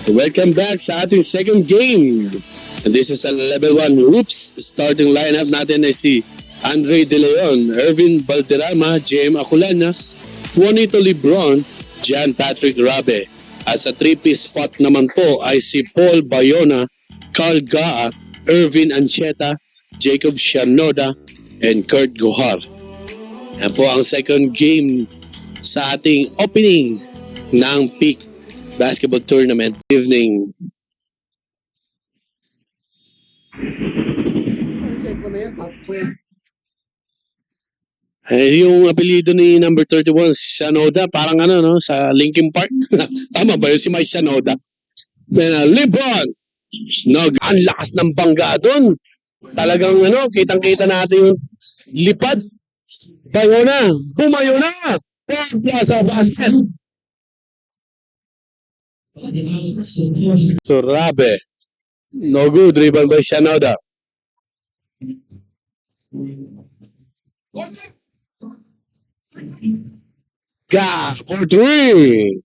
Welcome back sa ating second game. And this is a level 1 hoops. Starting lineup natin ay si Andre De Leon, Ervin Valderrama, JM Aculana, Juanito Lebron, John Patrick Rabe. At sa 3-piece spot naman po ay si Paul Bayona, Carl Gaa, Ervin Ancheta, Jacob Shanoda, and Kurt Gohar. Yan po ang second game sa ating opening ng Peak Basketball Tournament evening. Yung apelido ni number 31, Shanoda, parang ano, no, sa Linkin Park. Tama ba yun si Mike Shanoda? Lebron! Ang lakas ng bangga doon. Talagang ano, kitang-kita natin yung lipad. Bayona! Bumayona! Plaza basket! So Rabe. No good. Dribble by Shanoda. Ga for 3.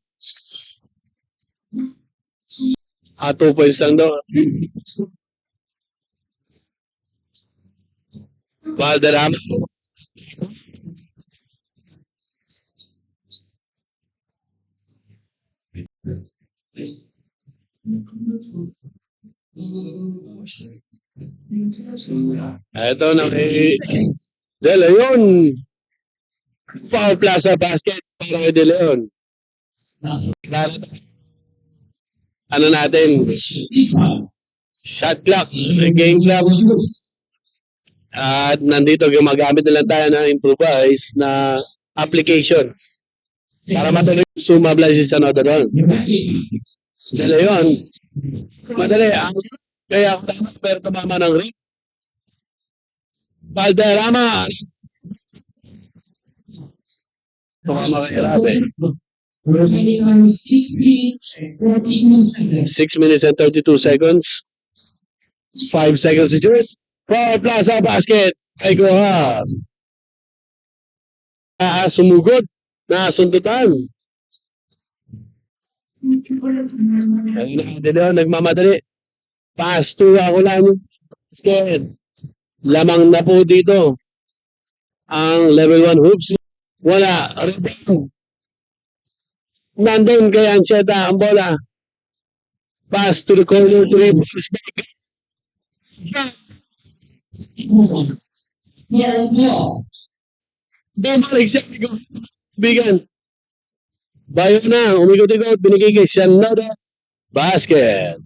2 points lang daw. Valderrama. Ito na kay De Leon. Foul Plaza basket para kay De Leon. Ano natin? Shot clock, game clock. At nandito gumagamit na lang tayo ng improvised na application para matuloy sumablay si Shanoda doon. De Leon. Madali. Kaya pero tumama ng ring. Valderrama. Tumama kay Rabe. 6 minutes and 32 seconds. 5 seconds to choose. For Plaza basket. Ay Gohar. Sumugod. Nasundutan. De Leon nagmamadali. Pass to Aculana. Basket. Lamang na po dito ang level 1 hoops. Wala. Rebound. Nandun kay Ancheta ang bola. Pass to the corner. 3 balls back. Bumalik siya. Bigan. Bayona. Umikot-ikot. Binigay kay Shanoda. Basket.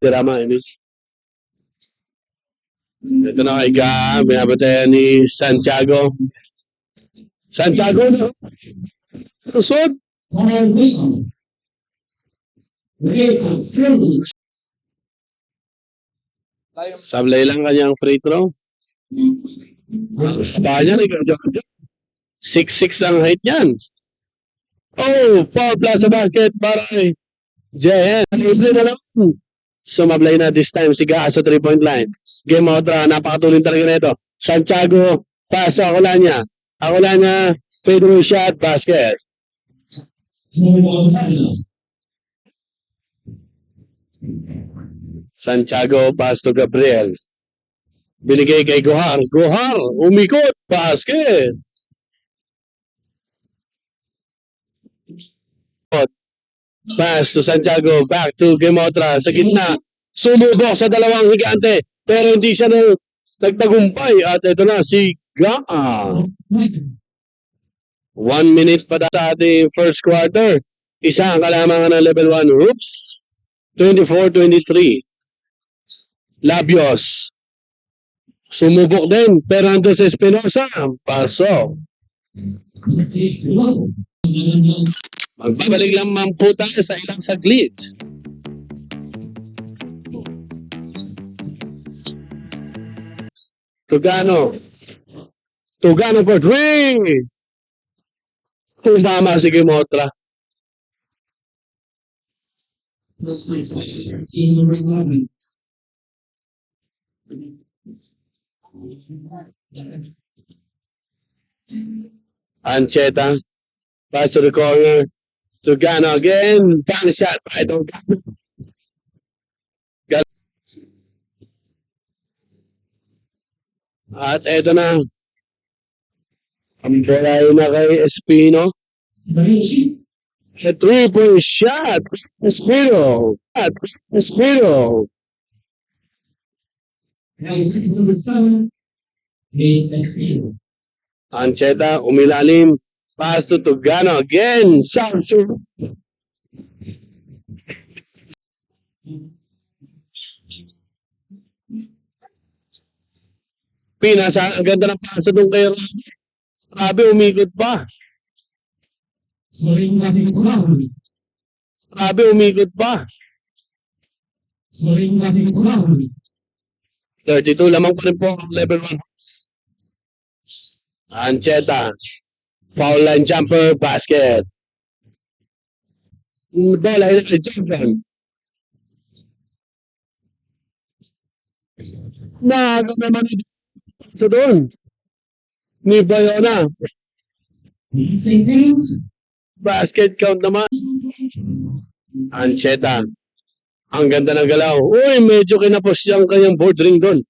Drama ini. Ito na kay Gaa. May abatayan ni Santiago. Santiago na. Lusod. Sablay lang kanyang free throw. Banyan. 6'6 ang height niyan. Oh, foul Plaza basket para kay JN. Sumablay na this time si Gaa sa 3-point line. Game outra, napakatuloy talaga nito. Santiago, pass sa Aculana. Aculana, fadeaway shot, basket. Santiago, pass to Gabriel. Binigay kay Gohar. Gohar, umikot, basket. Pass to Santiago, back to Gemotra sa gitna. Sumubok sa dalawang higante, pero hindi siya nagtagumpay. At ito na si Gaa. 1 minute pa sa ating first quarter. Isa ang kalamangan ng level 1 hoops. 24-23. Labios. Sumubok din, pero nandun sa Espinosa. Pasok. Magbabalik lang po tayo sa ilang saglit. Tugano for 3. Tumama si Gemotra. Ancheta. Pass to the corner. To Gano again. Down shot by Togano. At eto na. Ang balay na kay Espino. A 3-point shot. Espino. Espino. Ancheta, umilalim. Pass to Togano again. Shot. Pinasa, ang ganda ng pasa doon kay Rabi, umikot pa. Rabi, umikot pa. 32, lamang pa rin po ang level 1 hoops. Ancheta. Foul line jumper, basket. Bola ay jumper. Naagaw naman sa doon. Ni Bayona. Basket count naman. Ancheta. Ang ganda ng galaw. Uy, medyo kinapos yung kanyang board ring doon.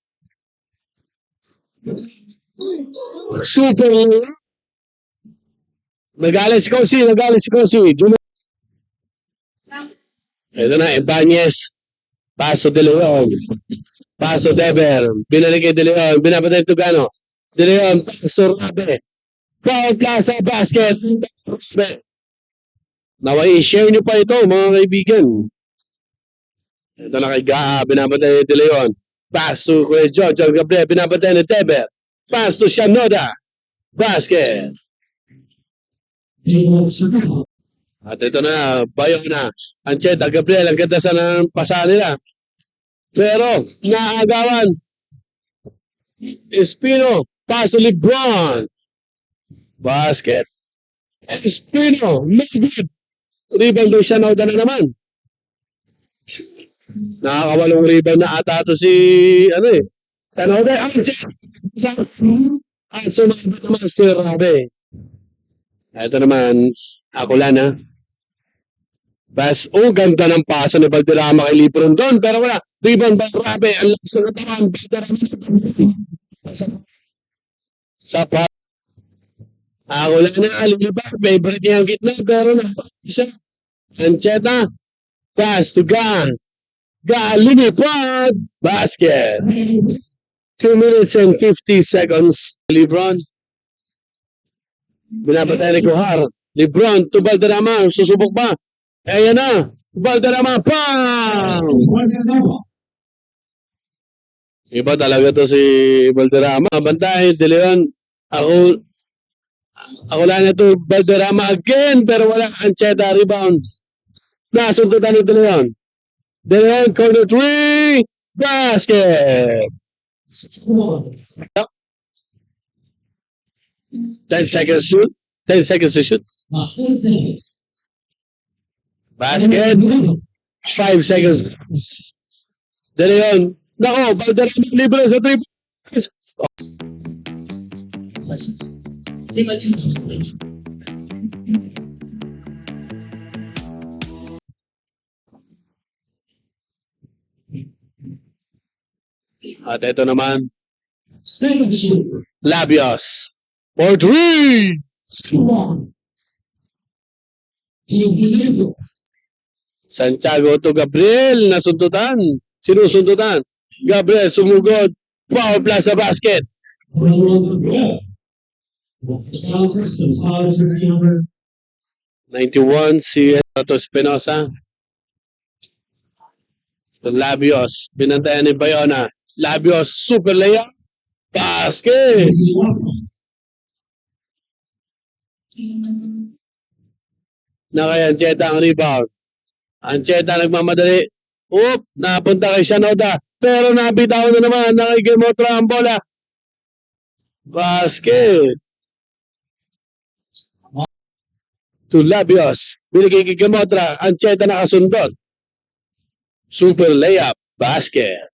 Super. Nagalis ko si. Ito na, Ibanez. Paso De Leon. Paso Deber. Binalik kay De Leon. Binapatay ito gano. De Leon. Paso Rabe. Foul Plaza Basket. Nawa i-share nyo pa ito mga kaibigan. Ito na kay Gaa. Binapatay De Leon. Paso kay George Gabriel. Binapatay ni Deber. Paso Shanoda. Basket. At ito na, Bayona, Ancheta, Gabriel, ang ganda sa pasa nila. Pero, naagawan. Espino, paso Lebron. Basket. Espino, no good. Rebound daw siya na naman. Nakakawalong rebound na ata ito si, Sanoda. Ancheta. Sunod naman si Rabe. Ito naman, ako lang ha. Bas, ganda ng pasa ni Valderrama kay Lebron doon. Pero wala, rebound by Rabe. Ang lakas ng katawan. Sa pa. Ako lang na, aliliba. Favorite niya ang gitna. Pero na, isa. Ancheta. Pass to Ga. Ga, lumipad. Basket. 2 minutes and 50 seconds. Lebron. Binapatay ni Gohar. Lebron to Valderrama. Susubok ba? Ayan na. Valderrama. Pang! Iba talaga to si Valderrama. Bantay. De Leon. Ako lang na to Valderrama again. Pero wala. Ancheta rebound. Nasuntutan ni De Leon. De Leon corner 3. Basket. 10 seconds shoot. 10 seconds to shoot. Basket. 5 seconds. De Leon. Nako, Valderrama libre sa 3 points. At ito naman. Labios. For 3! Santiago to Gabriel. Nasuntutan. Sinusuntutan. Gabriel sumugod. Foul plus sa basket. 91 si Otto Espinosa. Labios. Binantayan ni Bayona. Labios. Super layup. Basket. Na kay Ancheta ang rebound. Ancheta nagmamadali. Napunta kay Shanoda. Pero nabitaw na naman. Nakikimotra ang bola. Basket. To Labios. Binigay kay Kimotra. Ancheta nakasundot. Super layup. Basket.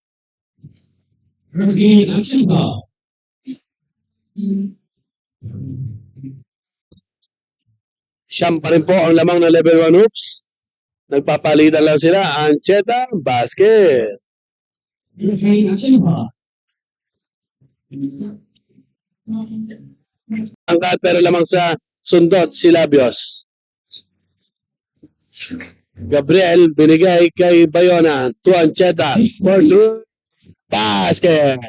Siyam pa rin po ang lamang ng level 1 hoops. Nagpapalitan lang sila. Ancheta, basket. Angkat pero lamang sa sundot si Labios. Gabriel binigay kay Bayona to Ancheta for two. Basket.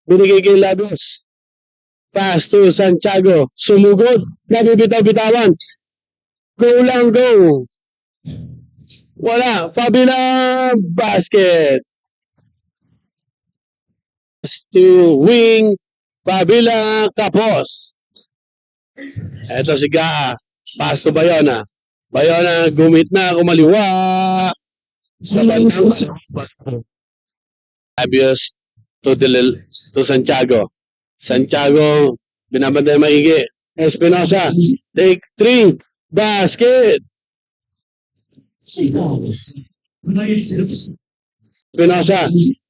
Binigay kay Labios. Pass to Santiago. Sumugod. Nabibitaw-bitawan. Go lang, go. Wala. Fabila. Basket. To wing. Fabila Capos. Eto si Gaa. Pass to Bayona. Bayona gumit na. Kumaliwa. Sa bandang Labios to Santiago. Santiago, binabantay maigi. Espinosa, take 3. Basket. Espinosa,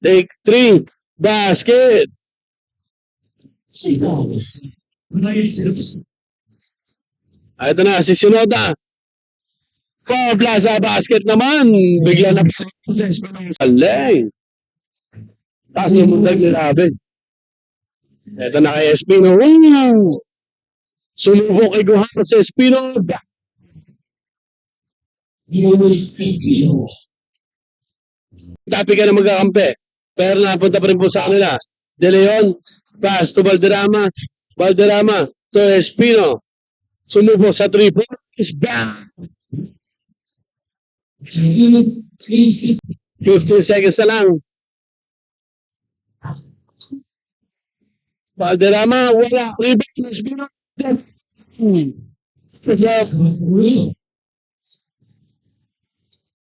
take 3. Basket. Ito na, si Sinoda. Plaza basket naman. Bigla na sa Espinosa. Aleng. Tapos yung mundag sinabi. Ito na kay Espino. Woo! Sumubok kay Guhan sa Espino. Tapi ka na magkakampi. Pero napunta pa rin po sa kanila. De Leon. Pass to Valderrama. Valderrama to Espino. Sumubok sa 3 points. Bang! 15 seconds na lang. Valderrama, wala. Rebound, Espino.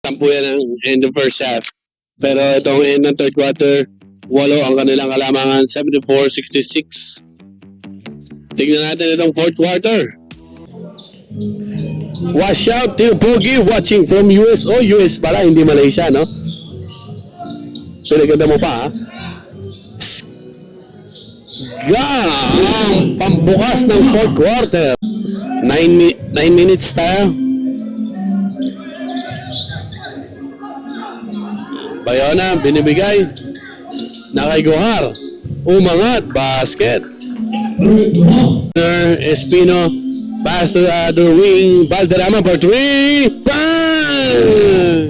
Tampo yan ang end of first half. Pero itong end ng third quarter, 8 ang kanilang kalamangan, 74-66. Tignan natin itong fourth quarter. Watch out, Tio Pogi, watching from US. Oh, US pala, hindi Malaysia, no? Pinaganda mo pa, ha? Pambukas ng fourth quarter. 9 minutes tayo. Bayona, binibigay. Nakay-Guhar. Umangat. Basket. Espino. Pass to the other wing. Valderrama for 3. Bang!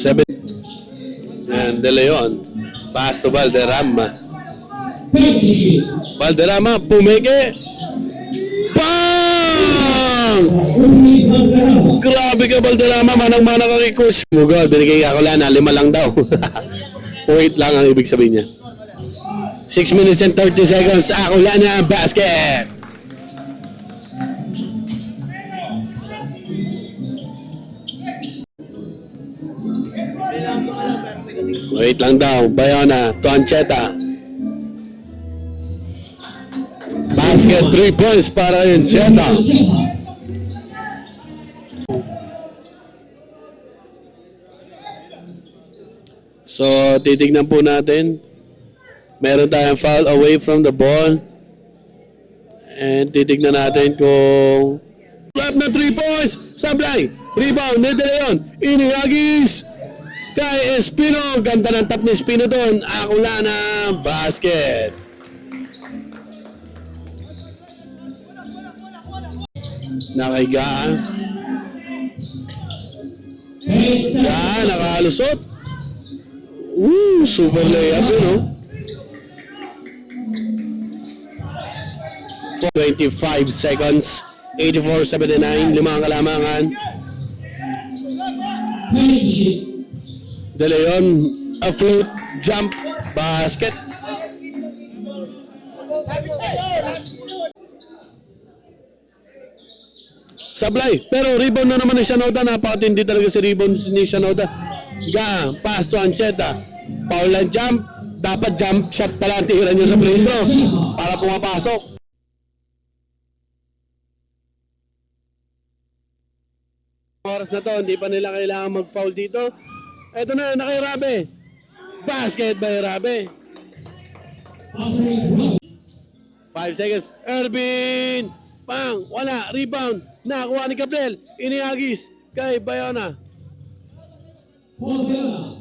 7. And De Leon. Pass to Valderrama. Valderrama, pumike. Bang! Grabe ka, Valderrama. Manang-manang kang ikus. Mugod, binigay ako lang na 5 lang daw. Wait lang ang ibig sabihin niya. 6 minutes and 30 seconds. Ako yan na basket. Wait lang daw. Bayona to Ancheta. Basket 3 points para Ancheta. So, titignan po natin. Meron tayong foul away from the ball. And titignan natin kung left na 3 points. Sablay. Rebound. De Leon. Inihagis. Kay Espino. Ganda ng tap ni Espino doon. Akulana. Basket. Nakaigaan. Nakalusot. Super layup yun, no? 25 seconds. 84-79. 5 ang kalamangan. De Leon, a float, jump, basket. Sablay, pero rebound na naman ni Shanoda. Napakatindi talaga si rebound ni Shanoda. Pass to Ancheta. Foul and jump. Dapat jump shot pala ang tira niya sa free throw para pumapasok. Oras na to, hindi pa nila kailangan mag-foul dito. Ito na, na kay Rabe. Basket by Rabe. 5 seconds. Ervin! Pang! Wala. Rebound. Nakuha ni Gabriel. Iniagis kay Bayona. 23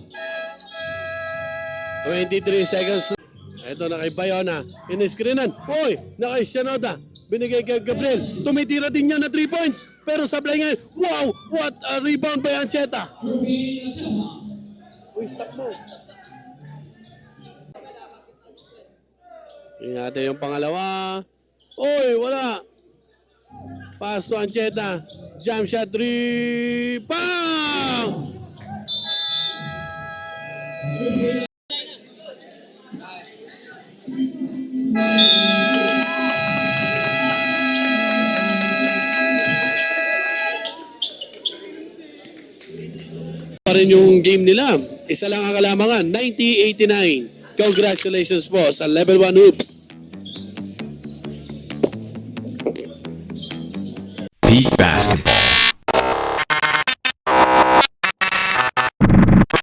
seconds. Ito na kay Bayona. Iniskrinan. Uy! Na kay Shinoda. Binigay kay Gabriel. Tumitira din niya na 3 points. Pero sablay ngayon. Wow! What a rebound by Ancheta. Uy, stop mo. Tingnan natin yung pangalawa. Uy, wala. Pass to Ancheta. Jump shot 3. Bang! Pa rin yung game nila. Isa lang ang kalamangan. 90-89. Congratulations po sa Level 1 Hoops. Peak Basketball.